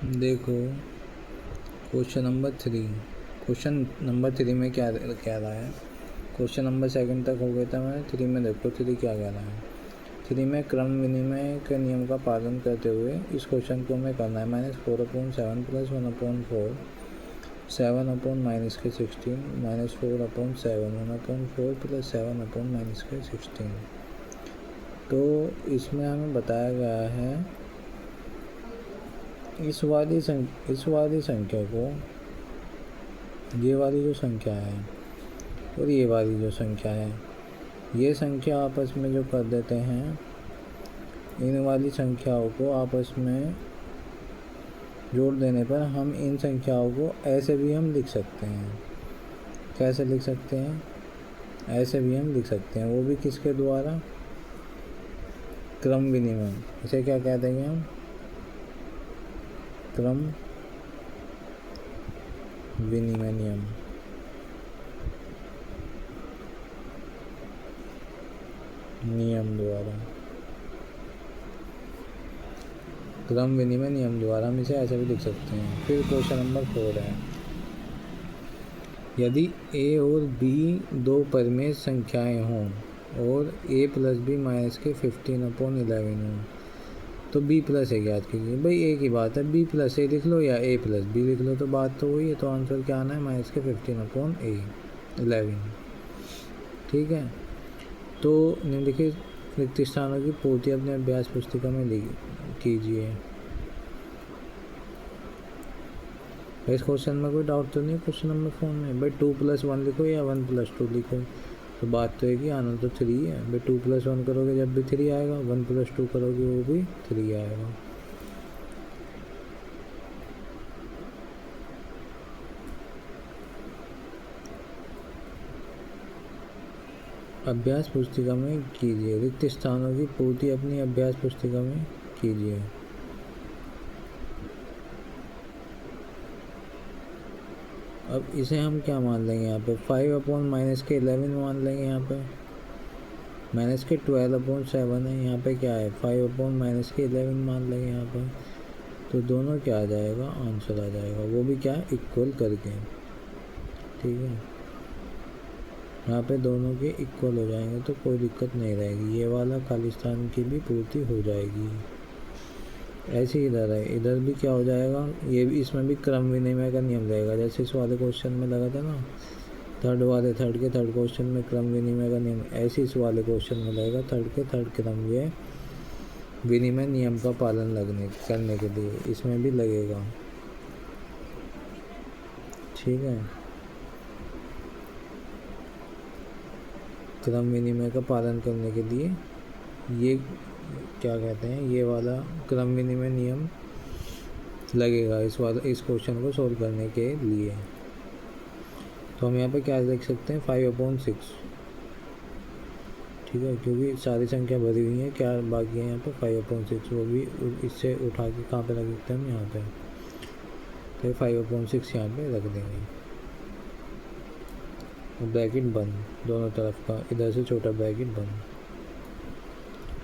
देखो question number 3 में क्या कह रहा है। क्वेश्चन नंबर 2 तक हो गया था मैंने। 3 में देखो 3 क्या कह रहा है। 3 में क्रम विनिमय के नियम का पालन करते हुए इस क्वेश्चन को हमें करना है। -4/7 + 1/4 7/-16 -4/7 1/4 + 7/-16। तो इसमें हमें बताया गया है इस वाली संख्या को, ये वाली जो संख्या है और ये वाली जो संख्या है, ये संख्या आपस में जो कर देते हैं, इन वाली संख्याओं को आपस में जोड़ देने पर हम इन संख्याओं को ऐसे भी हम लिख सकते हैं। कैसे लिख सकते हैं? ऐसे भी हम लिख सकते हैं, वो भी किसके द्वारा? क्रम विनिमय। इसे क्या कह देंगे हम? क्रम विनिमय नियम द्वारा, क्रम विनिमय नियम द्वारा हम इसे ऐसे भी लिख सकते हैं। फिर क्वेश्चन नंबर 4 है, यदि a और b दो परिमेय संख्याएं हों और a + b -15/11 हो, तो b + a ज्ञात कीजिए। भाई एक ही बात है, b + a लिख लो या a + b लिख लो, तो बात तो वही है। तो आंसर क्या आना है? -15/11। ठीक है। तो निम्नलिखित रिक्त स्थानों की पूर्ति अपने अभ्यास पुस्तिका में कीजिए। इस क्वेश्चन में कोई डाउट तो नहीं? क्वेश्चन नंबर 4 में भाई 2 + 1 लिखो या 1 + 2 लिखो, तो बात तो है कि आना तो 3 है। भाई 2 + 1 करोगे जब भी 3 आएगा, 1 + 2 करोगे वो भी 3 आएगा। अभ्यास पुस्तिका में कीजिए। रिक्त स्थानों की पूर्ति अपनी अभ्यास पुस्तिका में कीजिए। अब इसे हम क्या मान लेंगे? यहाँ पे 5/-11 मान लेंगे। यहाँ पे -12/7 है। यहाँ पे क्या है? 5/-11 मान लेंगे यहाँ पे। तो दोनों क्या आ जाएगा? आंसर आ जाएगा, वो भी क्या? इक्वल करके। ठीक है, यहाँ पे दोनों के इक्वल हो जाएंगे तो कोई दिक्कत नहीं रहेगी। ये वाला खालिस्तान की भी पूर्ति हो जाएगी। ऐसे इधर है, इधर भी क्या हो जाएगा? ये भी, इसमें भी क्रम विनिमय का नियम रहेगा। जैसे इस वाले क्वेश्चन में लगा था ना, थर्ड क्वेश्चन में क्रम विनिमय का नियम, ऐसे इस वाले क्वेश्चन में लगेगा थर्ड क्रम विनिमय नियम का पालन करने के लिए इसमें भी लगेगा। ठीक है, क्रम विनिमय का पालन करने के लिए ये क्या कहते हैं, ये वाला क्रम विनिमय नियम लगेगा इस क्वेश्चन को सोल्व करने के लिए। तो हम यहाँ पे क्या लिख सकते हैं? 5/6। ठीक है, क्योंकि सारी संख्या भरी हुई है, क्या बाकी है यहाँ पे? 5/6। वो भी इससे उठा के कहाँ पे रख सकते हैं हम? यहाँ पे। तो 5/6 यहाँ पे रख देंगे। ब्रैकेट बंद दोनों तरफ का, इधर से छोटा ब्रैकेट बंद।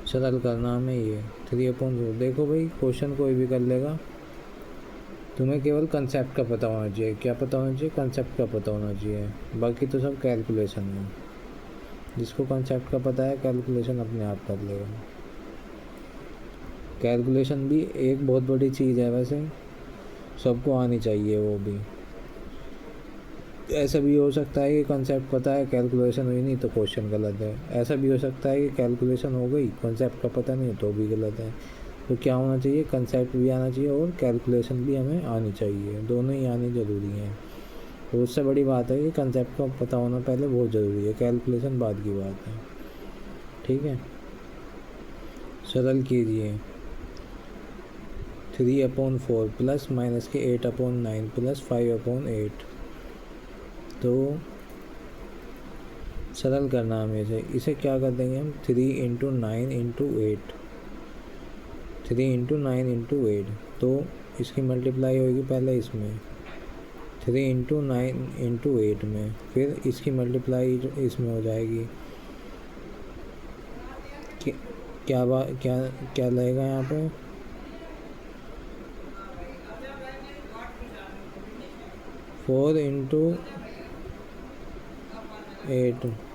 सरल करना हमें ये 3/4। देखो भाई क्वेश्चन कोई भी कर लेगा, तुम्हें केवल कंसेप्ट का पता होना चाहिए। क्या पता होना चाहिए? कंसेप्ट का पता होना चाहिए। बाकी तो सब कैलकुलेशन है। जिसको कंसेप्ट का पता है, कैलकुलेशन अपने आप कर लेगा। कैलकुलेशन भी एक बहुत बड़ी चीज़ है, वैसे सबको आनी चाहिए वो भी। ऐसा भी हो सकता है कि कंसेप्ट पता है, कैलकुलेशन हुई नहीं तो क्वेश्चन गलत है। ऐसा भी हो सकता है कि कैलकुलेशन हो गई, कंसेप्ट का पता नहीं तो भी गलत है। तो क्या होना चाहिए? कंसेप्ट भी आना चाहिए और कैलकुलेशन भी हमें आनी चाहिए, दोनों ही आनी ज़रूरी है। तो उससे बड़ी बात है कि कंसेप्ट का पता होना पहले बहुत ज़रूरी है, कैलकुलेशन बाद की बात है। ठीक है, सरल कीजिए। 3/4 प्लस माइनस के 8/9 प्लस 5/8। तो सरल करना हमें इसे क्या कर देंगे हम? 3 × 9 × 8। 3 × 9 × 8। तो इसकी मल्टीप्लाई होगी पहले इसमें 3 × 9 × 8 में, फिर इसकी मल्टीप्लाई इसमें हो जाएगी। क्या लगेगा यहाँ पे? 4 इंटू 8